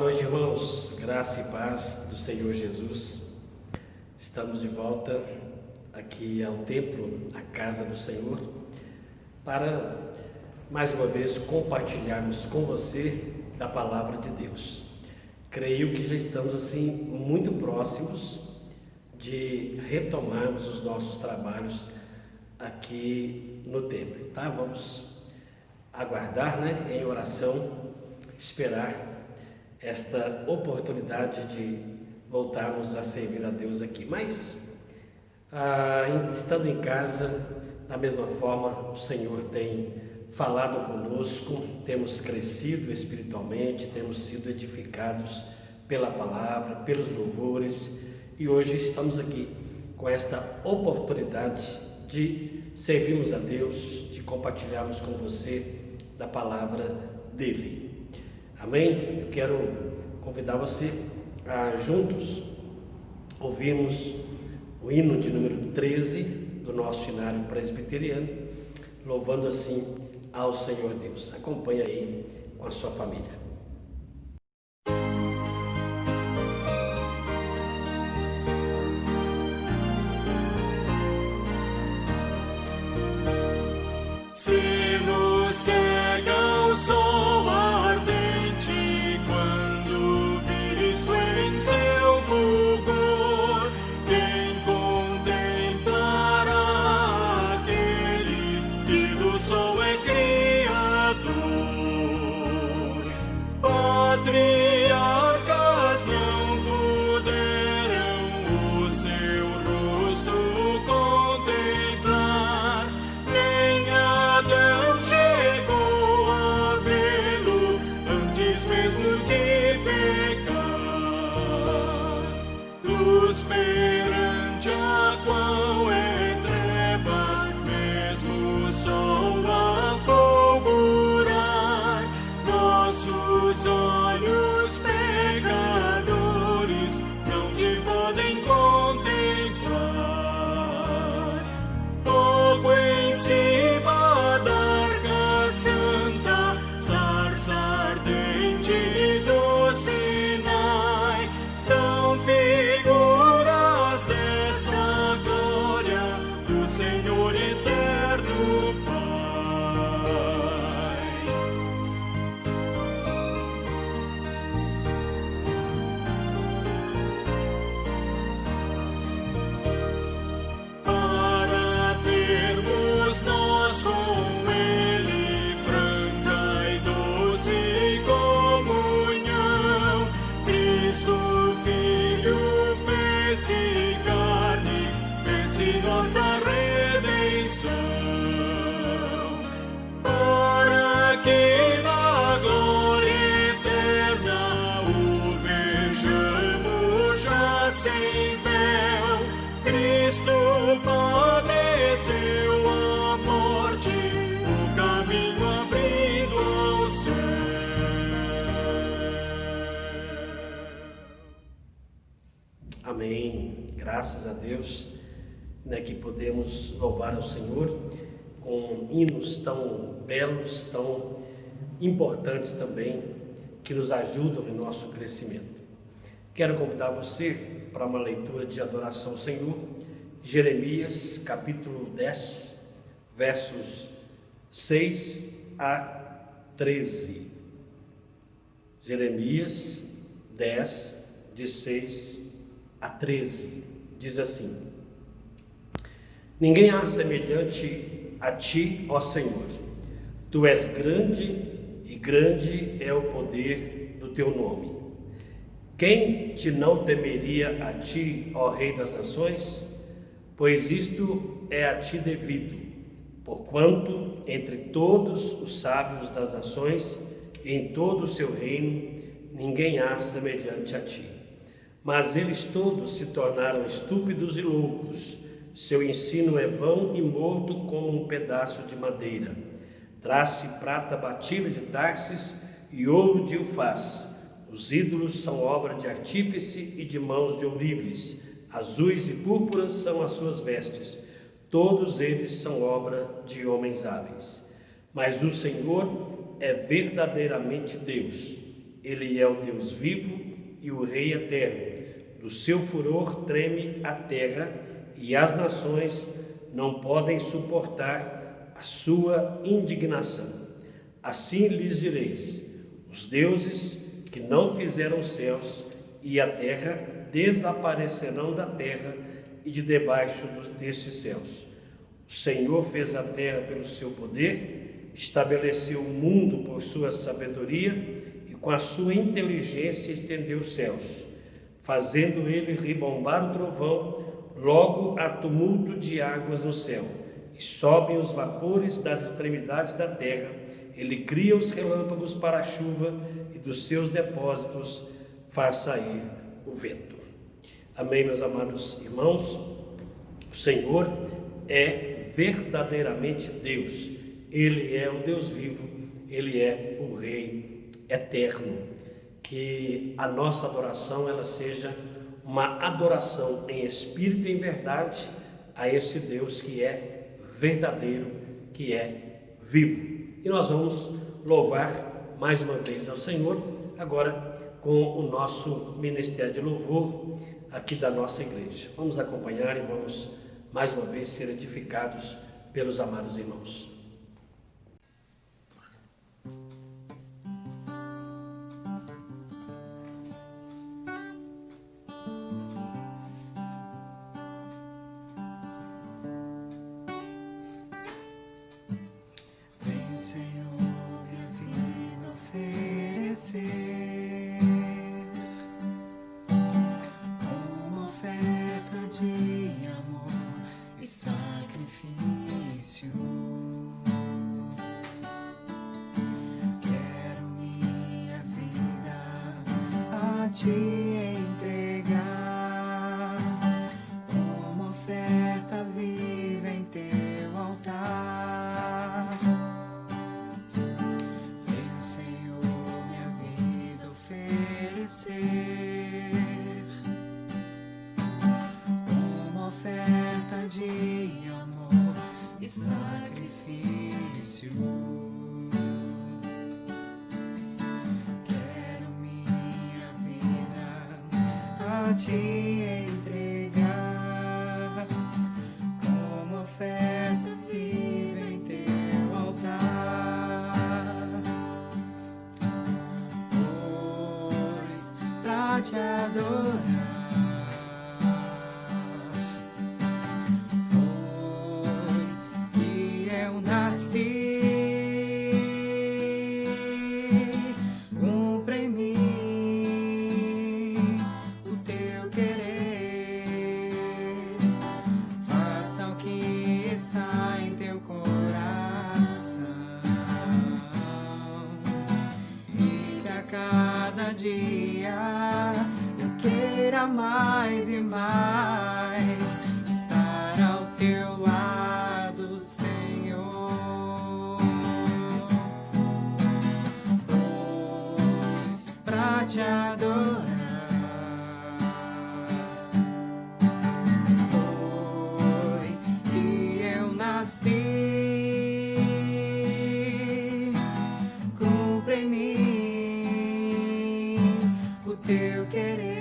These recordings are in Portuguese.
noite, irmãos. Graça e paz do Senhor Jesus. Estamos de volta aqui ao templo, à casa do Senhor, para mais uma vez compartilharmos com você da palavra de Deus. Creio que já estamos assim muito próximos de retomarmos os nossos trabalhos aqui no templo, tá? Vamos aguardar, em oração, esperar esta oportunidade de voltarmos a servir a Deus aqui. Mas, estando em casa, da mesma forma, o Senhor tem falado conosco, temos crescido espiritualmente, temos sido edificados pela palavra, pelos louvores, e hoje estamos aqui com esta oportunidade de servirmos a Deus, de compartilharmos com você da palavra dele. Amém? Eu quero convidar você a juntos ouvirmos o hino de número 13 do nosso hinário presbiteriano, louvando assim ao Senhor Deus. Acompanhe aí com a sua família. Se nos cega o sol ardente, quando visto em seu fulgor, quem contemplará aquele que do sol é criador? Patriarcas não puderam o seu rosto contemplar, nem Adão chegou a vê-lo antes mesmo de pecar. Luz perante a qual é trevas, mesmo o sol a fulgurar. Nossos olhos pecadores não te podem contemplar. Fogo em cima da arca santa, sarça ardente do Sinai, são figuras dessa glória do Senhor eterno Pai. Para termos nós com Ele franca e doce comunhão, Cristo Filho fez-se carne, fez-se nossa redenção, para que na glória eterna o vejamos já sem véu. Cristo padeceu a morte, o caminho abrindo ao céu. Amém. Graças a Deus, que podemos louvar ao Senhor com hinos tão belos, tão importantes também, que nos ajudam no nosso crescimento. Quero convidar você para uma leitura de adoração ao Senhor, Jeremias capítulo 10, versos 6 a 13. Jeremias 10, de 6 a 13, diz assim: Ninguém há semelhante a ti, ó Senhor. Tu és grande, e grande é o poder do teu nome. Quem te não temeria a ti, ó Rei das Nações? Pois isto é a ti devido, porquanto entre todos os sábios das nações e em todo o seu reino ninguém há semelhante a ti. Mas eles todos se tornaram estúpidos e loucos, seu ensino é vão e morto como um pedaço de madeira. Traz-se prata batida de Tarsis e ouro de Ufaz. Os ídolos são obra de artífice e de mãos de ourives. Azuis e púrpuras são as suas vestes. Todos eles são obra de homens hábeis. Mas o Senhor é verdadeiramente Deus. Ele é o Deus vivo e o Rei eterno. Do seu furor treme a terra, e as nações não podem suportar a sua indignação. Assim lhes direis: os deuses que não fizeram os céus e a terra desaparecerão da terra e de debaixo destes céus. O Senhor fez a terra pelo seu poder, estabeleceu o mundo por sua sabedoria e com a sua inteligência estendeu os céus, fazendo ele ribombar o trovão, logo há tumulto de águas no céu, e sobem os vapores das extremidades da terra. Ele cria os relâmpagos para a chuva e dos seus depósitos faz sair o vento. Amém, meus amados irmãos? O Senhor é verdadeiramente Deus. Ele é o Deus vivo, Ele é o Rei eterno. Que a nossa adoração ela seja uma adoração em espírito e em verdade a esse Deus que é verdadeiro, que é vivo. E nós vamos louvar mais uma vez ao Senhor, agora com o nosso ministério de louvor aqui da nossa igreja. Vamos acompanhar e vamos mais uma vez ser edificados pelos amados irmãos. Te entregar como oferta viva em teu altar. Veio, Senhor, minha vida oferecer como oferta de amor e sacrifício. Te entregar como oferta viva em teu altar, pois pra te adorar foi que eu nasci. Dia eu queira mais e mais estar ao teu lado, Senhor, pois pra te adorar foi que eu nasci. Cumpre em mim teu querer,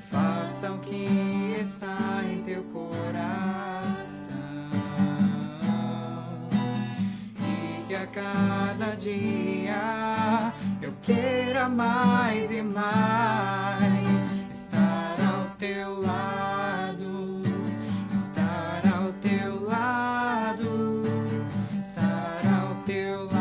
faça o que está em teu coração, e que a cada dia eu queira mais e mais estar ao teu lado, estar ao teu lado, estar ao teu lado.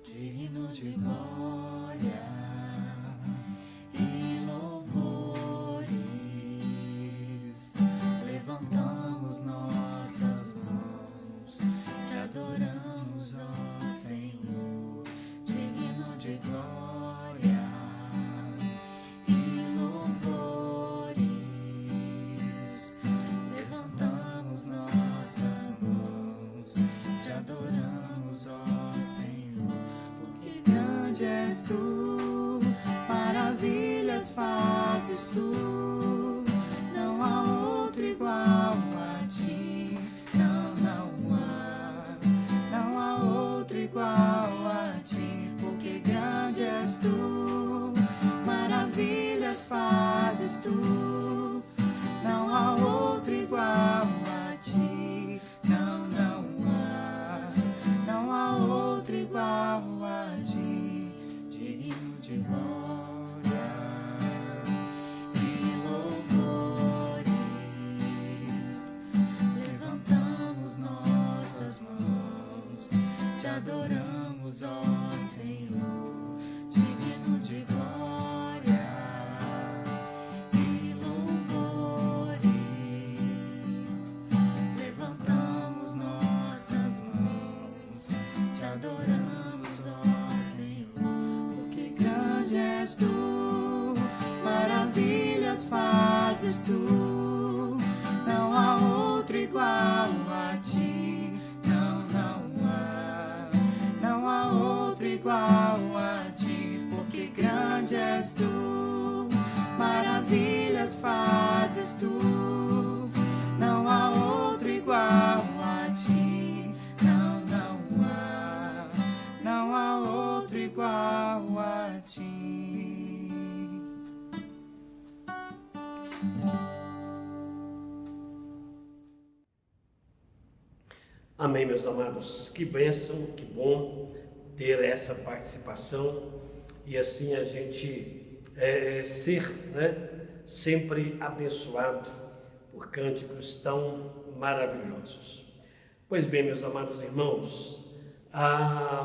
Digno de glória e louvores, levantamos nossas mãos, te adoramos, ó Senhor. Digno de glória e louvores. grande és tu, maravilhas fazes tu, não há outro igual a ti, não há outro igual a ti, porque grande és tu, maravilhas fazes tu, não há outro igual a ti, não há outro igual a ti, digno de glória e louvores. Levantamos nossas mãos, te adoramos, ó Senhor, digno de glória e louvores. Levantamos nossas mãos, te adoramos, ó Senhor, porque grande és tu, maravilhas fazes tu, não há outro igual a ti, não há outro igual a ti, porque grande és tu, maravilhas fazes tu, não há outro igual a ti, não há outro igual a ti. Amém, meus amados. Que bênção, que bom ter essa participação e assim a gente ser, sempre abençoado por cânticos tão maravilhosos. Pois bem, meus amados irmãos,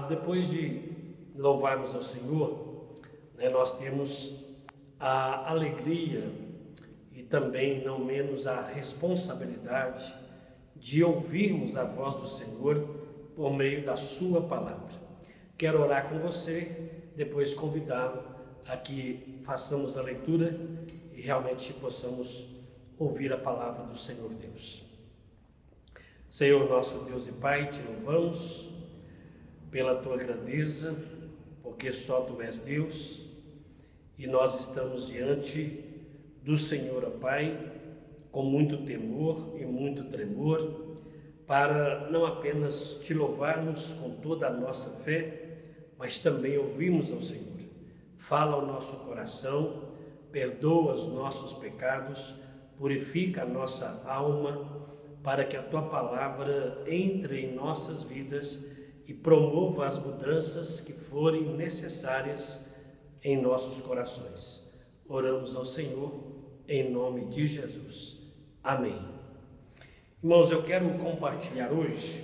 depois de louvarmos ao Senhor, nós temos a alegria e também, não menos, a responsabilidade de ouvirmos a voz do Senhor por meio da sua palavra. Quero orar com você, depois convidá-lo a que façamos a leitura e realmente possamos ouvir a palavra do Senhor Deus. Senhor nosso Deus e Pai, te louvamos pela tua grandeza, porque só tu és Deus e nós estamos diante do Senhor, ó Pai, com muito temor e muito tremor, para não apenas te louvarmos com toda a nossa fé, mas também ouvirmos ao Senhor. Fala ao nosso coração, perdoa os nossos pecados, purifica a nossa alma, para que a tua palavra entre em nossas vidas e promova as mudanças que forem necessárias em nossos corações. Oramos ao Senhor em nome de Jesus. Amém. Irmãos, eu quero compartilhar hoje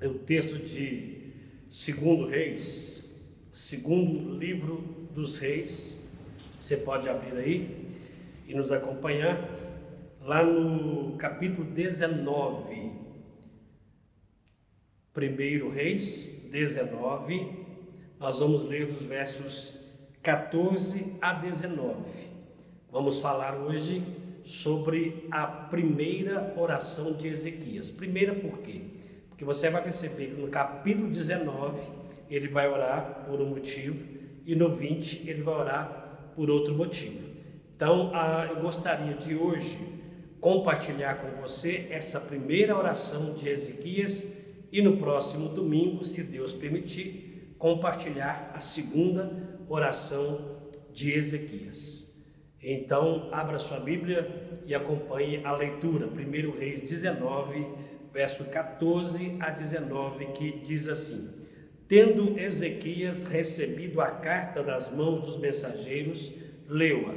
o texto de 2 Reis, segundo livro dos Reis. Você pode abrir aí e nos acompanhar lá no capítulo 19. 1 Reis 19, nós vamos ler os versos 14 a 19. Vamos falar hoje sobre a primeira oração de Ezequias. Primeira por quê? Porque você vai perceber que no capítulo 19 ele vai orar por um motivo e no 20 ele vai orar por outro motivo. Então eu gostaria de hoje compartilhar com você essa primeira oração de Ezequias e no próximo domingo, se Deus permitir, compartilhar a segunda oração de Ezequias. Então, abra sua Bíblia e acompanhe a leitura. 1 Reis 19, verso 14 a 19, que diz assim: Tendo Ezequias recebido a carta das mãos dos mensageiros, leu-a.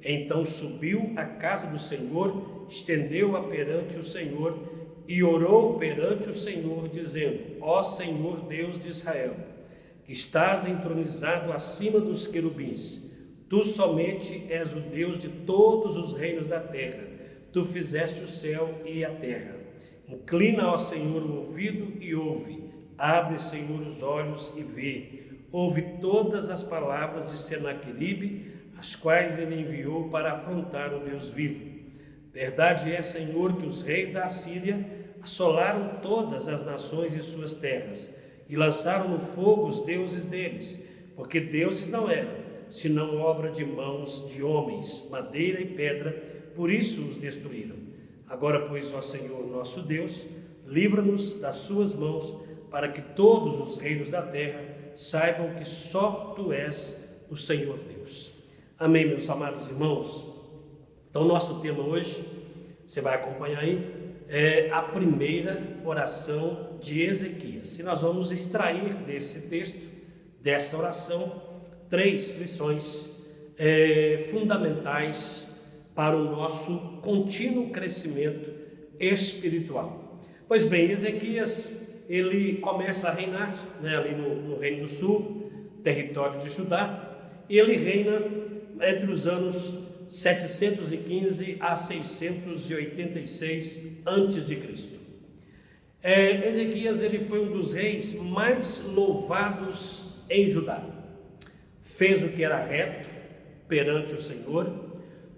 Então subiu à casa do Senhor, estendeu-a perante o Senhor e orou perante o Senhor, dizendo: Ó Senhor Deus de Israel, que estás entronizado acima dos querubins, tu somente és o Deus de todos os reinos da terra. Tu fizeste o céu e a terra. Inclina, ó Senhor, o ouvido e ouve. Abre, Senhor, os olhos e vê. Ouve todas as palavras de Senaqueribe, as quais ele enviou para afrontar o Deus vivo. Verdade é, Senhor, que os reis da Assíria assolaram todas as nações e suas terras, e lançaram no fogo os deuses deles, porque deuses não eram, senão obra de mãos de homens, madeira e pedra, por isso os destruíram. Agora, pois, ó Senhor nosso Deus, livra-nos das suas mãos, para que todos os reinos da terra saibam que só Tu és o Senhor Deus. Amém, meus amados irmãos? Então, nosso tema hoje, você vai acompanhar aí, é a primeira oração de Ezequias. E nós vamos extrair desse texto, dessa oração, 3 lições fundamentais para o nosso contínuo crescimento espiritual. Pois bem, Ezequias, ele começa a reinar, ali no Reino do Sul, território de Judá, e ele reina entre os anos 715 a 686 a.C. Ezequias, ele foi um dos reis mais louvados em Judá. Fez o que era reto perante o Senhor,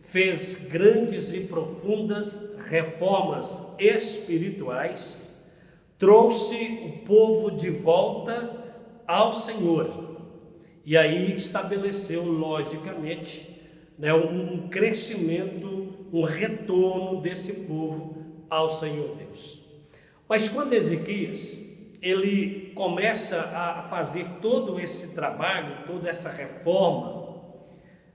fez grandes e profundas reformas espirituais, trouxe o povo de volta ao Senhor, e aí estabeleceu, logicamente, um crescimento, um retorno desse povo ao Senhor Deus. Mas quando Ezequias, ele começa a fazer todo esse trabalho, toda essa reforma,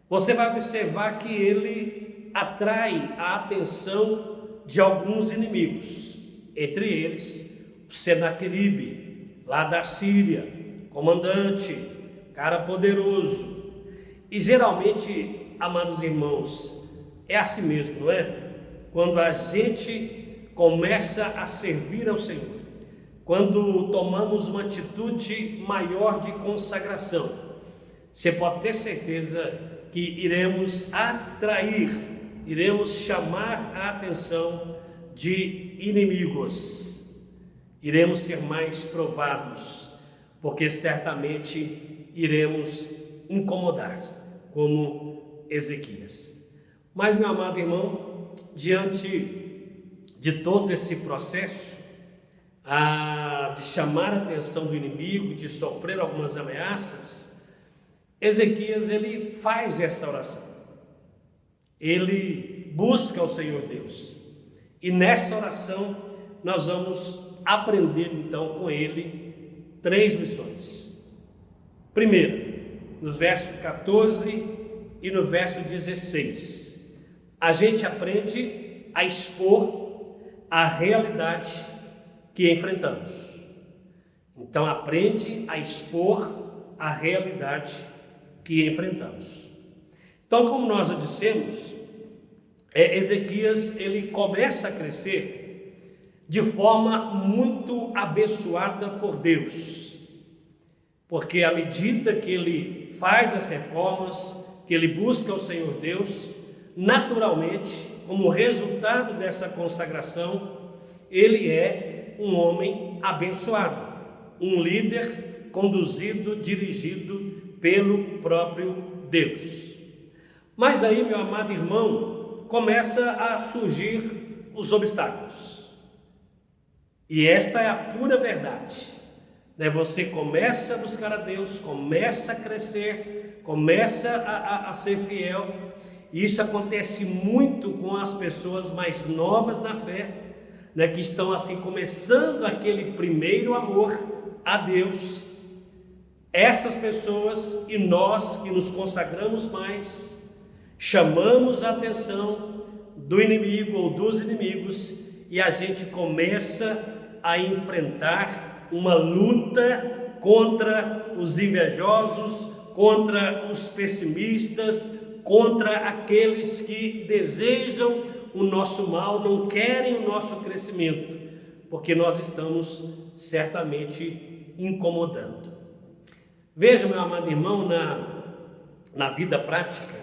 você vai observar que ele atrai a atenção de alguns inimigos, entre eles o Senaqueribe, lá da Síria, comandante, cara poderoso. E geralmente, amados irmãos, é assim mesmo, não é? Quando a gente começa a servir ao Senhor, quando tomamos uma atitude maior de consagração, você pode ter certeza que iremos atrair, iremos chamar a atenção de inimigos, iremos ser mais provados, porque certamente iremos incomodar, como Ezequias. Mas, meu amado irmão, diante de todo esse processo, de chamar a atenção do inimigo, de sofrer algumas ameaças, Ezequias, ele faz essa oração, ele busca o Senhor Deus, e nessa oração nós vamos aprender então com ele 3 lições. Primeiro, no verso 14 e no verso 16, a gente aprende a expor a realidade que enfrentamos. Então aprende a expor a realidade que enfrentamos. Então, como nós já dissemos, Ezequias, ele começa a crescer de forma muito abençoada por Deus, porque à medida que ele faz as reformas, que ele busca o Senhor Deus, naturalmente, como resultado dessa consagração, ele é um homem abençoado, um líder conduzido, dirigido pelo próprio Deus. Mas aí, meu amado irmão, começa a surgir os obstáculos. E esta é a pura verdade. Você começa a buscar a Deus, começa a crescer, começa a ser fiel. E isso acontece muito com as pessoas mais novas na fé, que estão assim começando aquele primeiro amor a Deus. Essas pessoas e nós que nos consagramos mais, chamamos a atenção do inimigo ou dos inimigos, e a gente começa a enfrentar uma luta contra os invejosos, contra os pessimistas, contra aqueles que desejam o nosso mal, não querem o nosso crescimento, porque nós estamos certamente incomodando. Veja, meu amado irmão, na vida prática,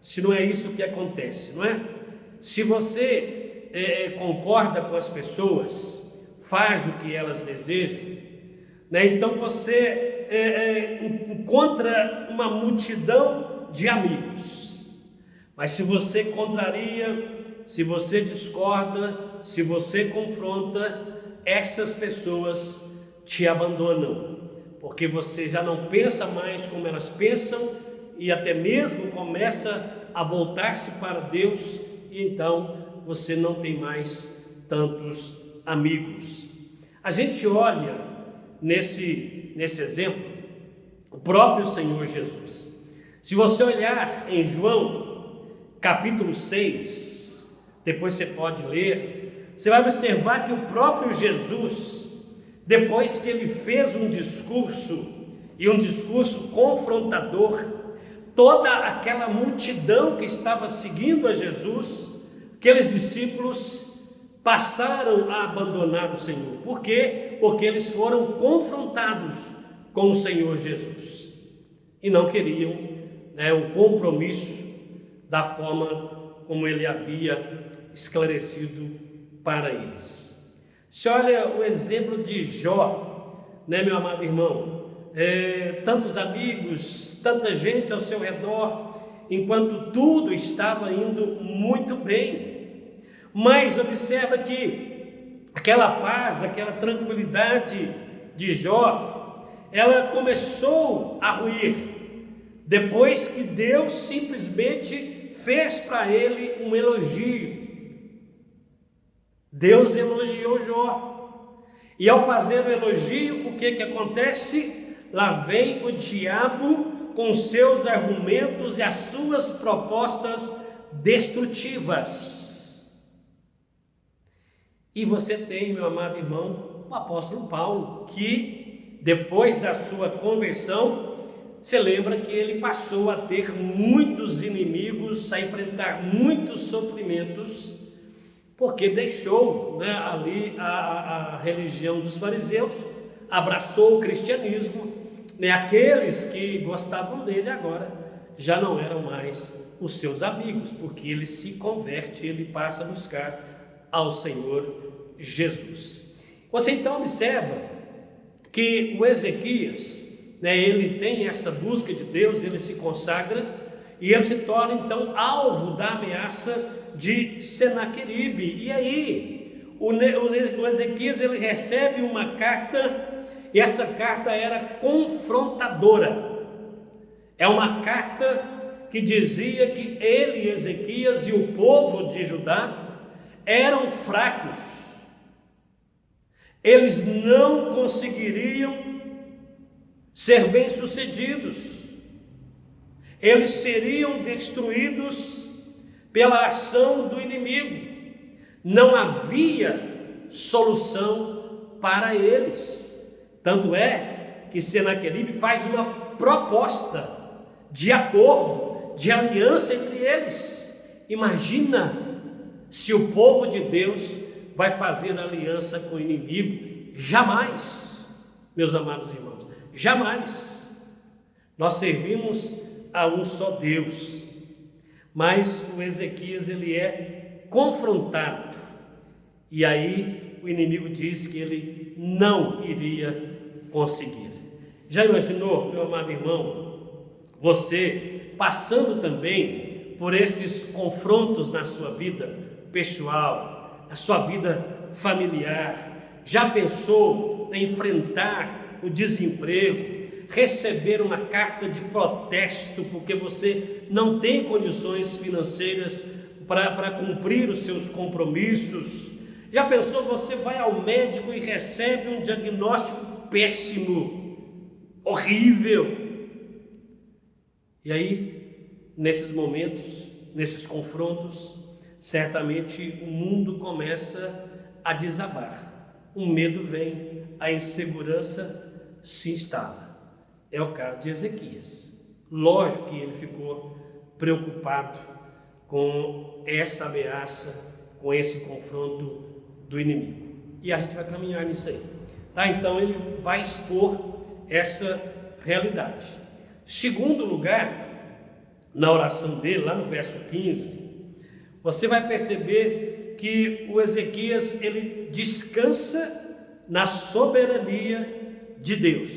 se não é isso que acontece, não é? Se você concorda com as pessoas, faz o que elas desejam, então você encontra uma multidão de amigos. Mas se você contraria, se você discorda, se você confronta, essas pessoas te abandonam, porque você já não pensa mais como elas pensam e até mesmo começa a voltar-se para Deus, e então você não tem mais tantos amigos. A gente olha nesse exemplo o próprio Senhor Jesus. Se você olhar em João capítulo 6, depois você pode ler, você vai observar que o próprio Jesus, depois que ele fez um discurso, e um discurso confrontador, toda aquela multidão que estava seguindo a Jesus, aqueles discípulos passaram a abandonar o Senhor. Por quê? Porque eles foram confrontados com o Senhor Jesus e não queriam, o compromisso da forma como ele havia esclarecido para eles. Se olha o exemplo de Jó, meu amado irmão, tantos amigos, tanta gente ao seu redor, enquanto tudo estava indo muito bem. Mas observa que aquela paz, aquela tranquilidade de Jó, ela começou a ruir, depois que Deus simplesmente fez para ele um elogio. Deus elogiou Jó, e ao fazer o elogio, o que acontece? Lá vem o diabo com seus argumentos e as suas propostas destrutivas. E você tem, meu amado irmão, o apóstolo Paulo, que depois da sua conversão, você lembra que ele passou a ter muitos inimigos, a enfrentar muitos sofrimentos, porque deixou ali a religião dos fariseus, abraçou o cristianismo, aqueles que gostavam dele agora já não eram mais os seus amigos, porque ele se converte, ele passa a buscar ao Senhor Jesus. Você então observa que o Ezequias, ele tem essa busca de Deus, ele se consagra e ele se torna então alvo da ameaça de Senaqueribe. E aí o Ezequias ele recebe uma carta, e essa carta era confrontadora. É uma carta que dizia que ele, Ezequias, e o povo de Judá eram fracos, eles não conseguiriam ser bem-sucedidos, eles seriam destruídos pela ação do inimigo, não havia solução para eles. Tanto é que Senaqueribe faz uma proposta de acordo, de aliança entre eles. Imagina se o povo de Deus vai fazer aliança com o inimigo. Jamais, meus amados irmãos, jamais. Nós servimos a um só Deus, mas o Ezequias ele é confrontado, e aí o inimigo diz que ele não iria conseguir. Já imaginou, meu amado irmão, você passando também por esses confrontos na sua vida pessoal, na sua vida familiar? Já pensou em enfrentar o desemprego, receber uma carta de protesto porque você não tem condições financeiras para cumprir os seus compromissos? Já pensou, você vai ao médico e recebe um diagnóstico péssimo, horrível? E aí, nesses momentos, nesses confrontos, certamente o mundo começa a desabar. O medo vem, a insegurança se instala. É o caso de Ezequias. Lógico que ele ficou preocupado com essa ameaça, com esse confronto do inimigo. E a gente vai caminhar nisso aí. Então ele vai expor essa realidade. Segundo lugar, na oração dele, lá no verso 15, você vai perceber que o Ezequias ele descansa na soberania de Deus.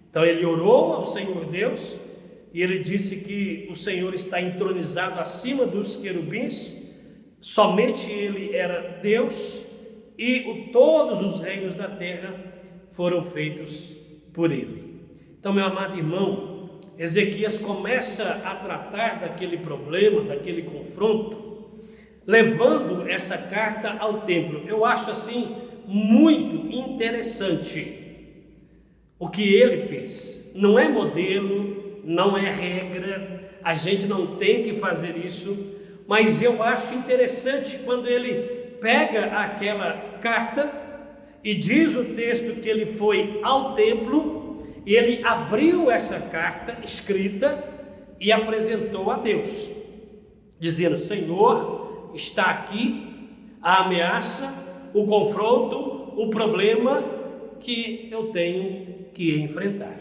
Então ele orou ao Senhor Deus e ele disse que o Senhor está entronizado acima dos querubins, somente ele era Deus, e todos os reinos da terra foram feitos por ele. Então, meu amado irmão, Ezequias começa a tratar daquele problema, daquele confronto, levando essa carta ao templo. Eu acho assim muito interessante o que ele fez. Não é modelo, não é regra, a gente não tem que fazer isso, mas eu acho interessante quando ele pega aquela carta e diz o texto que ele foi ao templo e ele abriu essa carta escrita e apresentou a Deus, dizendo: Senhor, está aqui a ameaça, o confronto, o problema que eu tenho que enfrentar.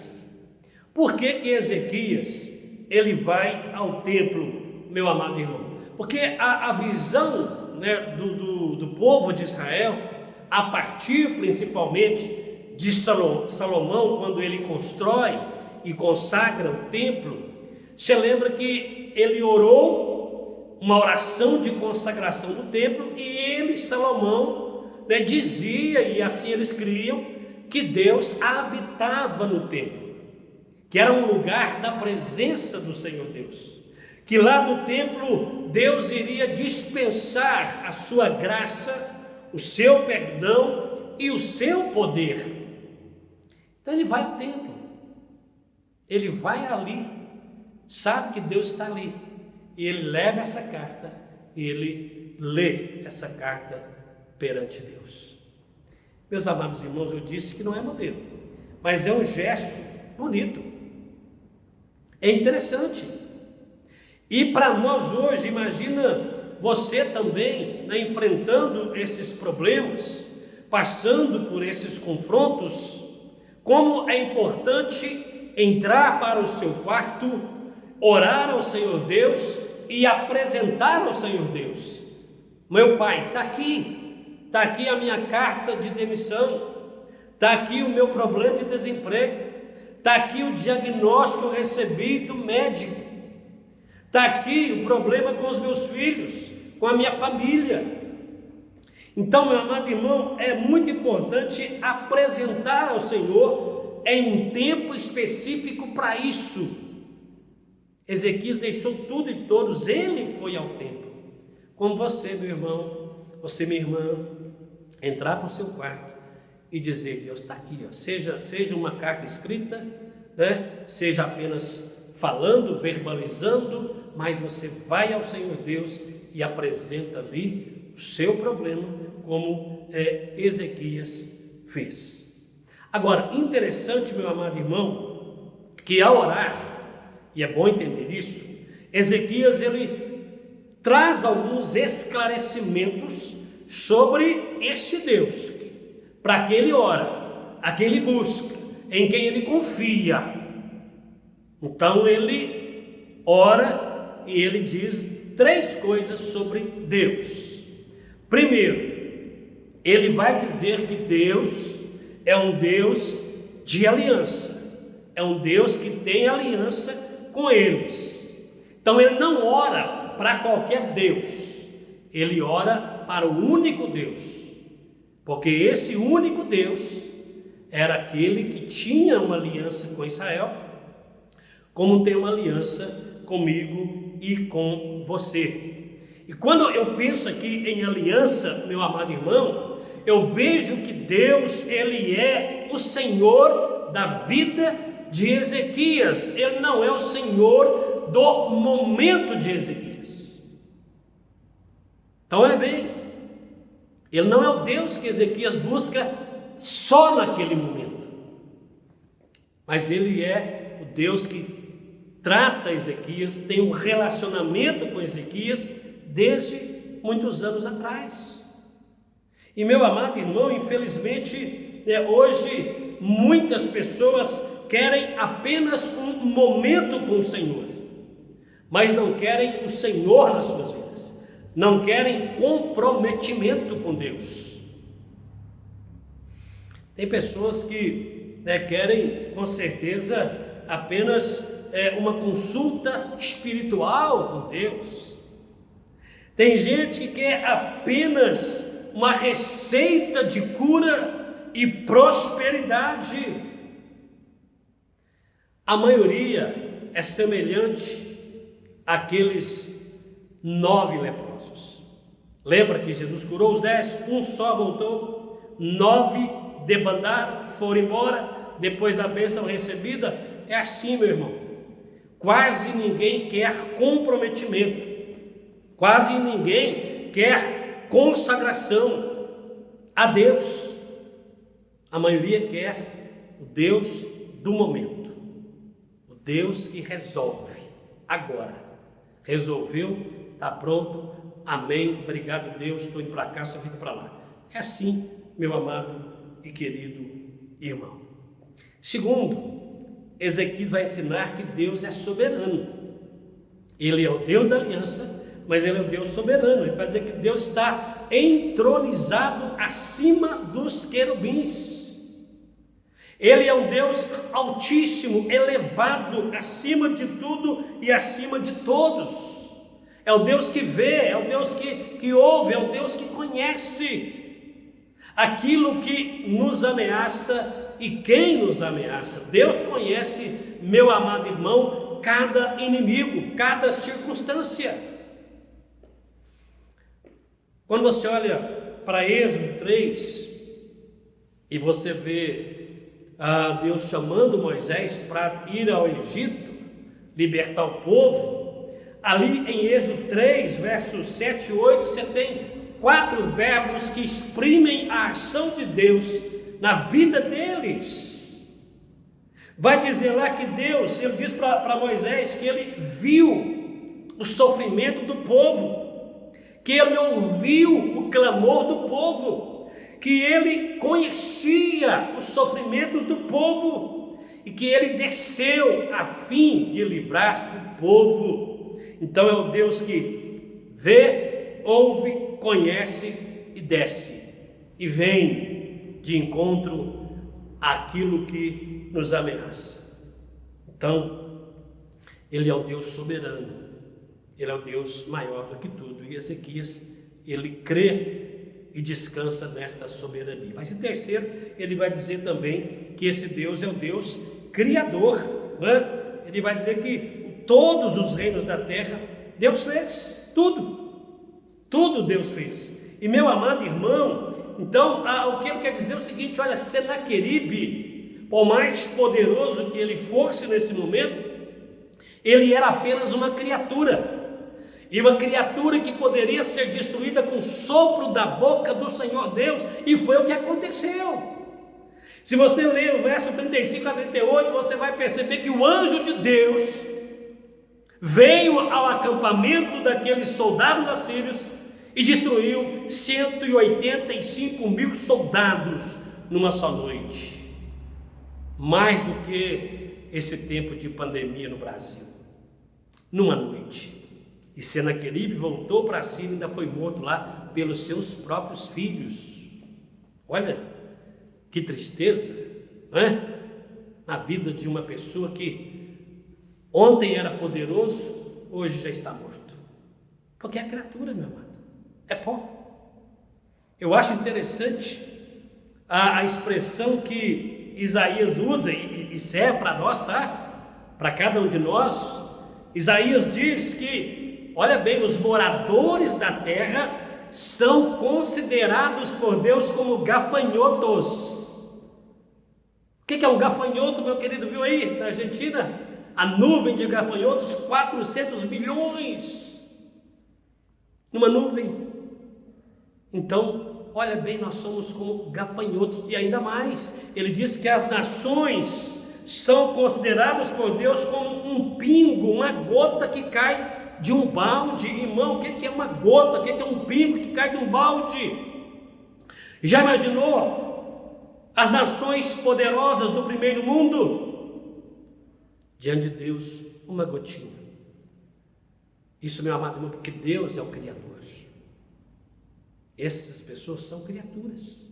Por que que Ezequias ele vai ao templo, meu amado irmão? Porque a visão, né, do povo de Israel, a partir principalmente de Salomão, quando ele constrói e consagra o templo, você lembra que ele orou uma oração de consagração do templo, e ele, Salomão, né, dizia, e assim eles criam, que Deus habitava no templo, que era um lugar da presença do Senhor Deus, que lá no templo Deus iria dispensar a sua graça, o seu perdão e o seu poder. Então ele vai ao templo, ele vai ali, sabe que Deus está ali, e ele leva essa carta e ele lê essa carta perante Deus. Meus amados irmãos, eu disse que não é modelo, mas é um gesto bonito, é interessante. E para nós hoje, imagina você também, né, enfrentando esses problemas, passando por esses confrontos, como é importante entrar para o seu quarto, orar ao Senhor Deus e apresentar ao Senhor Deus: meu Pai, está aqui a minha carta de demissão, está aqui o meu problema de desemprego, está aqui o diagnóstico que eu recebi do médico, está aqui o problema com os meus filhos, com a minha família. Então, meu amado irmão, é muito importante apresentar ao Senhor em um tempo específico para isso. Ezequias deixou tudo e todos, ele foi ao templo. Como você, meu irmão, você, minha irmã, entrar para o seu quarto e dizer: Deus está aqui, ó. Seja uma carta escrita, né? Seja apenas falando, verbalizando, mas você vai ao Senhor Deus e apresenta ali o seu problema, como Ezequias fez. Agora, interessante, meu amado irmão, que ao orar, e é bom entender isso, Ezequias ele traz alguns esclarecimentos sobre este Deus, para que ele ora, a quem ele busca, em quem ele confia. Então ele ora e ele diz 3 coisas sobre Deus. Primeiro, ele vai dizer que Deus é um Deus de aliança, é um Deus que tem aliança com eles. Então ele não ora para qualquer Deus, ele ora para o único Deus, porque esse único Deus era aquele que tinha uma aliança com Israel, como tem uma aliança comigo e com você. E quando eu penso aqui em aliança, meu amado irmão, eu vejo que Deus, ele é o Senhor da vida de Ezequias, ele não é o Senhor do momento de Ezequias. Então olha bem, ele não é o Deus que Ezequias busca só naquele momento, mas ele é o Deus que trata Ezequias, tem um relacionamento com Ezequias desde muitos anos atrás. E meu amado irmão, infelizmente, hoje muitas pessoas querem apenas um momento com o Senhor, mas não querem o Senhor nas suas vidas, não querem comprometimento com Deus. Tem pessoas que querem, com certeza, apenas uma consulta espiritual com Deus. Tem gente que quer apenas uma receita de cura e prosperidade. A maioria é semelhante àqueles 9 leprosos. Lembra que Jesus curou os 10, um só voltou, 9 debandaram, foram embora, depois da bênção recebida. É assim, meu irmão, quase ninguém quer comprometimento, quase ninguém quer consagração a Deus. A maioria quer o Deus do momento, o Deus que resolve agora. Resolveu, está pronto, amém, obrigado Deus, estou indo para cá, só fico para lá. É assim, meu amado e querido irmão. Segundo, Ezequias vai ensinar que Deus é soberano. Ele é o Deus da aliança, mas Ele é o Deus soberano. Ele vai dizer que Deus está entronizado acima dos querubins. Ele é um Deus altíssimo, elevado, acima de tudo e acima de todos. É o Deus que vê, é o Deus que ouve, é o Deus que conhece aquilo que nos ameaça e quem nos ameaça. Deus conhece, meu amado irmão, cada inimigo, cada circunstância. Quando você olha para Êxodo 3 e você vê Deus chamando Moisés para ir ao Egito, libertar o povo, ali em Êxodo 3, versos 7 e 8, você tem 4 verbos que exprimem a ação de Deus na vida deles. Vai dizer lá que Deus, ele diz para Moisés que ele viu o sofrimento do povo, que ele ouviu o clamor do povo, que ele conhecia os sofrimentos do povo e que ele desceu a fim de livrar o povo. Então é o Deus que vê, ouve, conhece e desce e vem de encontro àquilo que nos ameaça. Então, Ele é o Deus soberano, Ele é o Deus maior do que tudo. E Ezequias, ele crê e descansa nesta soberania. Mas em terceiro, ele vai dizer também que esse Deus é o Deus criador, né? Ele vai dizer que todos os reinos da terra Deus fez, tudo Deus fez. E meu amado irmão, então o que ele quer dizer é o seguinte: olha, Senaqueribe, por mais poderoso que ele fosse nesse momento, ele era apenas uma criatura. E uma criatura que poderia ser destruída com o sopro da boca do Senhor Deus, e foi o que aconteceu. Se você ler o verso 35 a 38, você vai perceber que o anjo de Deus veio ao acampamento daqueles soldados assírios e destruiu 185 mil soldados numa só noite. Mais do que esse tempo de pandemia no Brasil, numa noite. E Senaqueribe voltou para a Síria e ainda foi morto lá pelos seus próprios filhos. Olha, que tristeza, não é? Na vida de uma pessoa que ontem era poderoso, hoje já está morto. Porque é criatura, meu amado, é pó. Eu acho interessante a expressão que Isaías usa, e serve para nós, tá? Para cada um de nós. Isaías diz que, olha bem, os moradores da terra são considerados por Deus como gafanhotos. O que é um gafanhoto, meu querido? Viu aí na Argentina? A nuvem de gafanhotos, 400 milhões numa nuvem. Então, olha bem, nós somos como gafanhotos. E ainda mais, ele diz que as nações são consideradas por Deus como um pingo, uma gota que cai de um balde. Irmão, o que é uma gota? O que é um pingo que cai de um balde? Já imaginou as nações poderosas do primeiro mundo? Diante de Deus, uma gotinha. Isso, meu amado irmão, porque Deus é o Criador. Essas pessoas são criaturas.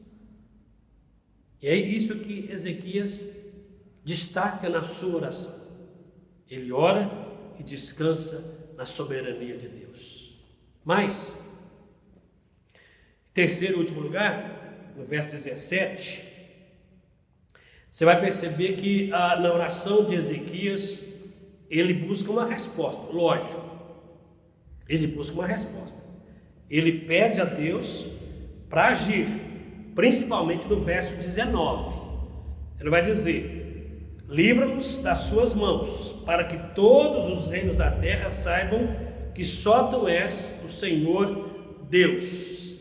E é isso que Ezequias destaca na sua oração. Ele ora e descansa na soberania de Deus. Mas, terceiro e último lugar, no verso 17, Você vai perceber que na oração de Ezequias, ele busca uma resposta, lógico. Ele busca uma resposta. Ele pede a Deus para agir, principalmente no verso 19. Ele vai dizer: livra-nos das suas mãos, para que todos os reinos da terra saibam que só tu és o Senhor Deus.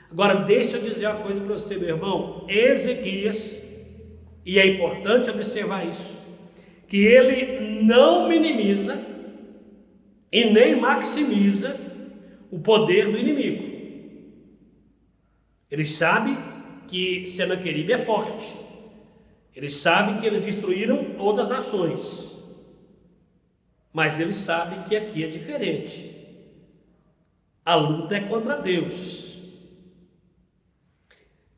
Agora deixa eu dizer uma coisa para você, meu irmão. Ezequias, e é importante observar isso, que ele não minimiza e nem maximiza o poder do inimigo. Ele sabe que Senaqueribe é forte. Ele sabe que eles destruíram outras nações. Mas ele sabe que aqui é diferente. A luta é contra Deus.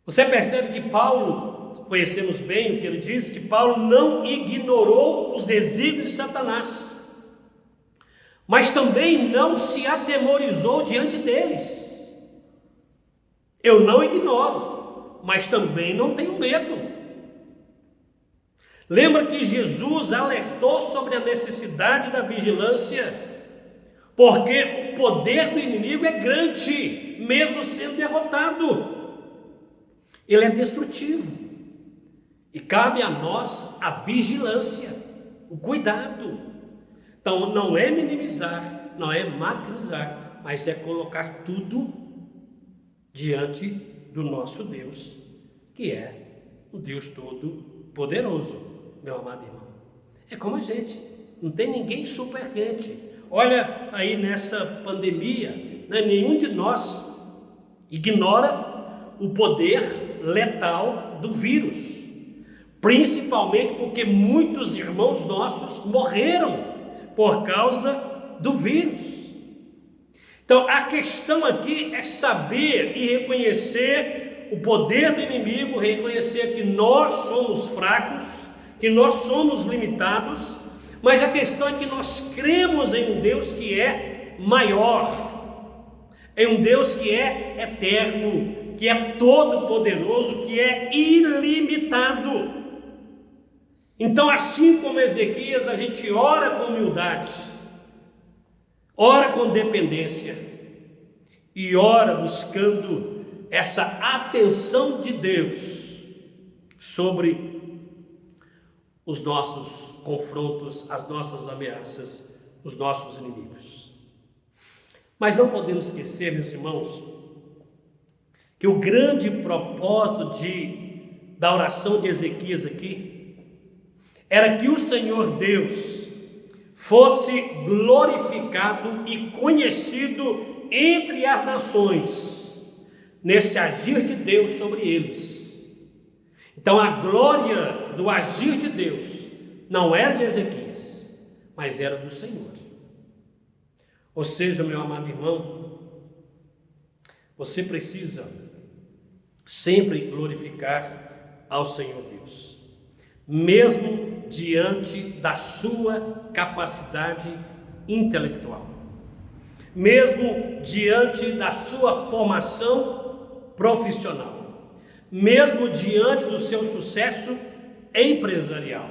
Você percebe que Paulo, conhecemos bem o que ele diz, que Paulo não ignorou os desígnios de Satanás, mas também não se atemorizou diante deles. Eu não ignoro, mas também não tenho medo. Lembra que Jesus alertou sobre a necessidade da vigilância, porque o poder do inimigo é grande, mesmo sendo derrotado. Ele é destrutivo, e cabe a nós a vigilância, o cuidado. Então não é minimizar, não é maximizar, mas é colocar tudo diante do nosso Deus, que é o Deus Todo-Poderoso, meu amado irmão. É como a gente, não tem ninguém super crente. Olha aí nessa pandemia, né, nenhum de nós ignora o poder letal do vírus, principalmente porque muitos irmãos nossos morreram por causa do vírus. Então a questão aqui é saber e reconhecer o poder do inimigo, reconhecer que nós somos fracos, que nós somos limitados, mas a questão é que nós cremos em um Deus que é maior, em um Deus que é eterno, que é todo-poderoso, que é ilimitado. Então, assim como Ezequias, a gente ora com humildade, ora com dependência e ora buscando essa atenção de Deus sobre os nossos confrontos, as nossas ameaças, os nossos inimigos. Mas não podemos esquecer, meus irmãos, que o grande propósito da oração de Ezequias aqui era que o Senhor Deus fosse glorificado e conhecido entre as nações, nesse agir de Deus sobre eles. Então a glória do agir de Deus não era de Ezequias, mas era do Senhor. Ou seja, meu amado irmão, você precisa sempre glorificar ao Senhor Deus, mesmo diante da sua capacidade intelectual, mesmo diante da sua formação profissional, mesmo diante do seu sucesso empresarial.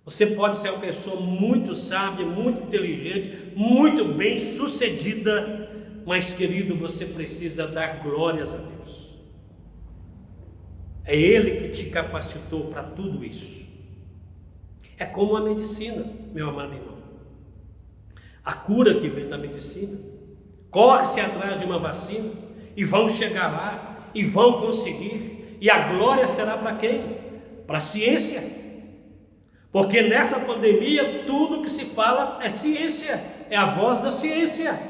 Você pode ser uma pessoa muito sábia, muito inteligente, muito bem sucedida, mas, querido, você precisa dar glórias a Deus. É Ele que te capacitou para tudo isso. É como a medicina, meu amado irmão. A cura que vem da medicina, corre-se atrás de uma vacina e vão chegar lá e vão conseguir. E a glória será para quem? Para a ciência. Porque nessa pandemia tudo que se fala é ciência, é a voz da ciência.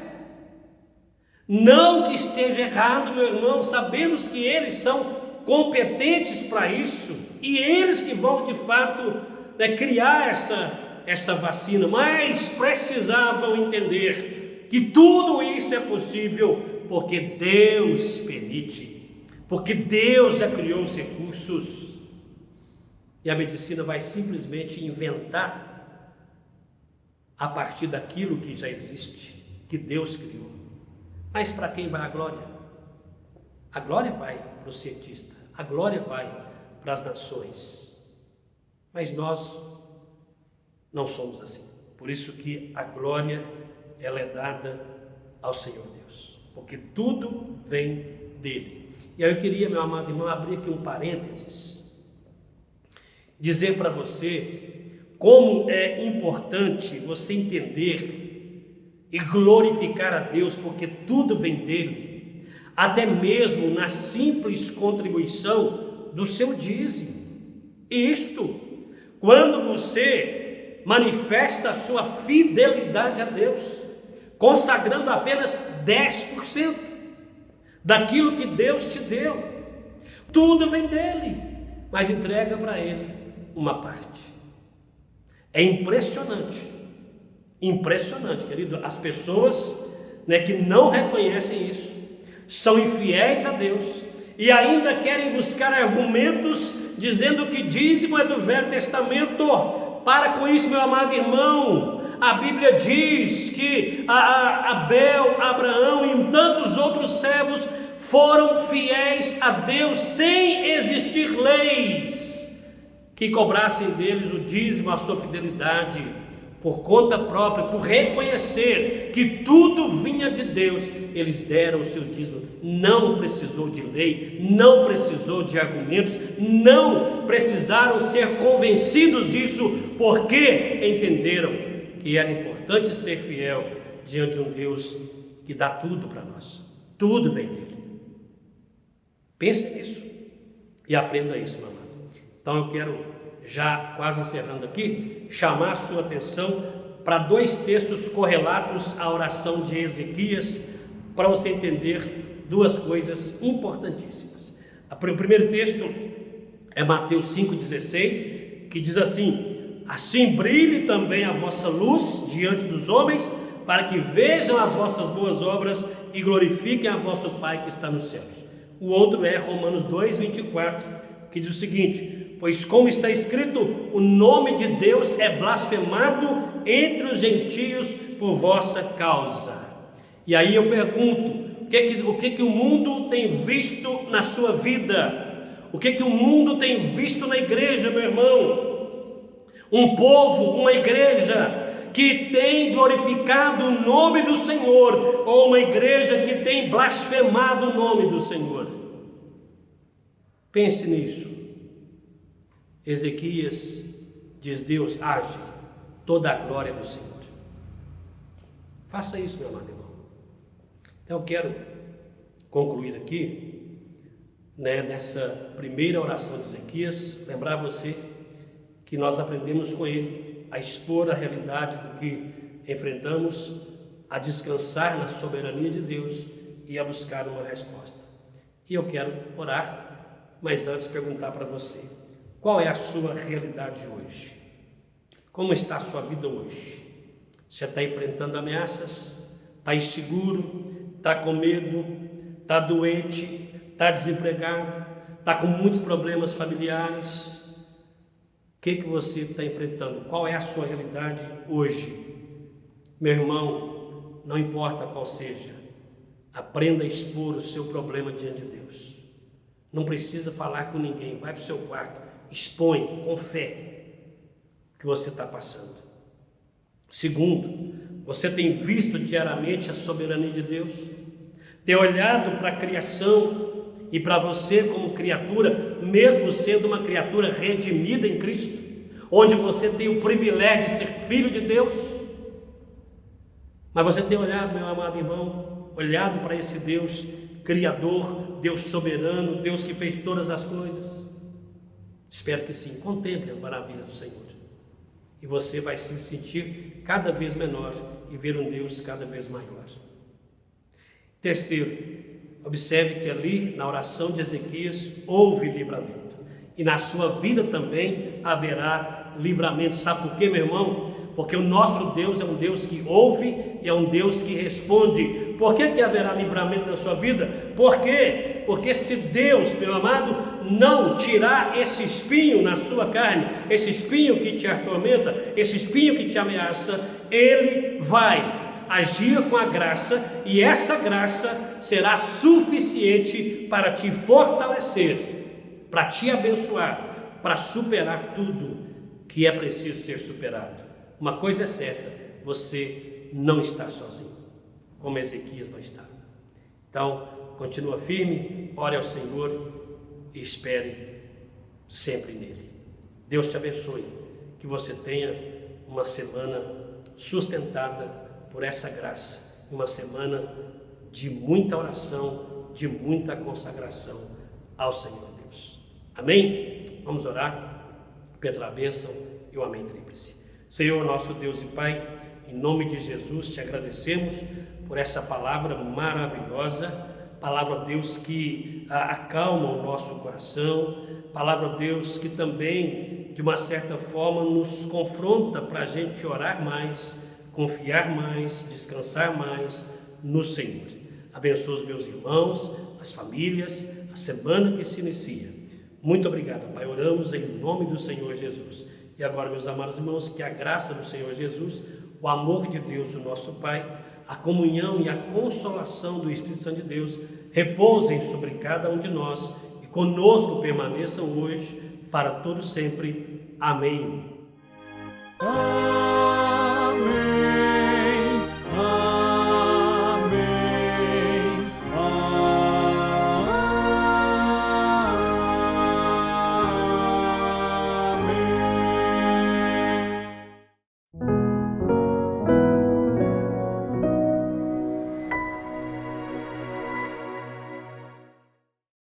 Não que esteja errado, meu irmão, sabemos que eles são competentes para isso, e eles que vão de fato criar essa vacina, mas precisavam entender que tudo isso é possível porque Deus permite, porque Deus já criou os recursos, e a medicina vai simplesmente inventar a partir daquilo que já existe, que Deus criou. Mas para quem vai a glória? A glória vai para o cientista, a glória vai para as nações. Mas nós não somos assim. Por isso que a glória, ela é dada ao Senhor Deus, porque tudo vem dele. E aí eu queria, meu amado irmão, abrir aqui um parênteses, dizer para você como é importante você entender e glorificar a Deus, porque tudo vem dele, até mesmo na simples contribuição do seu dízimo. Isto, quando você manifesta a sua fidelidade a Deus, consagrando apenas 10% daquilo que Deus te deu, tudo vem dele, mas entrega para ele uma parte. É impressionante, querido, as pessoas, que não reconhecem isso, são infiéis a Deus e ainda querem buscar argumentos dizendo que dízimo é do Velho Testamento. Para com isso, meu amado irmão. A Bíblia diz que Abel, Abraão e tantos outros servos foram fiéis a Deus sem existir leis que cobrassem deles o dízimo, a sua fidelidade, por conta própria, por reconhecer que tudo vinha de Deus. Eles deram o seu dízimo. Não precisou de lei, não precisou de argumentos, não precisaram ser convencidos disso, porque entenderam que era importante ser fiel diante de um Deus que dá tudo para nós. Tudo vem dele. Pense nisso e aprenda isso, meu amado. Então eu quero, já quase encerrando aqui, chamar a sua atenção para 2 textos correlatos à oração de Ezequias, para você entender 2 coisas importantíssimas. O primeiro texto é Mateus 5,16, que diz assim: assim brilhe também a vossa luz diante dos homens, para que vejam as vossas boas obras e glorifiquem a vosso Pai que está nos céus. O outro é Romanos 2,24, que diz o seguinte: pois como está escrito, o nome de Deus é blasfemado entre os gentios por vossa causa. E aí eu pergunto, o que o mundo tem visto na sua vida? O que o mundo tem visto na igreja, meu irmão? Um povo, uma igreja que tem glorificado o nome do Senhor, ou uma igreja que tem blasfemado o nome do Senhor? Pense nisso. Ezequias diz: Deus age, toda a glória do Senhor. Faça isso, meu amado irmão. Então eu quero concluir aqui, nessa primeira oração de Ezequias, lembrar você que nós aprendemos com ele a expor a realidade do que enfrentamos, a descansar na soberania de Deus e a buscar uma resposta. E eu quero orar, mas antes perguntar para você: qual é a sua realidade hoje? Como está a sua vida hoje? Você está enfrentando ameaças? Está inseguro? Está com medo? Está doente? Está desempregado? Está com muitos problemas familiares? O que você está enfrentando? Qual é a sua realidade hoje? Meu irmão, não importa qual seja, aprenda a expor o seu problema diante de Deus. Não precisa falar com ninguém, vai para o seu quarto, expõe com fé o que você está passando. Segundo, você tem visto diariamente a soberania de Deus? Tem olhado para a criação e para você como criatura, mesmo sendo uma criatura redimida em Cristo, onde você tem o privilégio de ser filho de Deus? Mas você tem olhado, meu amado irmão, olhado para esse Deus Criador, Deus soberano, Deus que fez todas as coisas? Espero que sim. Contemple as maravilhas do Senhor e você vai se sentir cada vez menor e ver um Deus cada vez maior. Terceiro, observe que ali na oração de Ezequias houve livramento, e na sua vida também haverá livramento. Sabe por quê, meu irmão? Porque o nosso Deus é um Deus que ouve e é um Deus que responde. Por que haverá livramento na sua vida? Por quê? Porque se Deus, meu amado, não tirar esse espinho na sua carne, esse espinho que te atormenta, esse espinho que te ameaça, Ele vai agir com a graça, e essa graça será suficiente para te fortalecer para te abençoar, para superar tudo que é preciso ser superado. Uma coisa é certa, você não está sozinho, como Ezequias não está. Então, continua firme, ore ao Senhor e espere sempre nele. Deus te abençoe, que você tenha uma semana sustentada por essa graça, uma semana de muita oração, de muita consagração ao Senhor Deus. Amém? Vamos orar, pela bênção e o amém tríplice. Senhor, nosso Deus e Pai, em nome de Jesus te agradecemos por essa palavra maravilhosa, palavra, Deus, que acalma o nosso coração, palavra, Deus, que também, de uma certa forma, nos confronta para a gente orar mais, confiar mais, descansar mais no Senhor. Abençoa os meus irmãos, as famílias, a semana que se inicia. Muito obrigado, Pai. Oramos em nome do Senhor Jesus. E agora, meus amados irmãos, que a graça do Senhor Jesus, o amor de Deus, o nosso Pai, a comunhão e a consolação do Espírito Santo de Deus repousem sobre cada um de nós e conosco permaneçam hoje para todo sempre. Amém.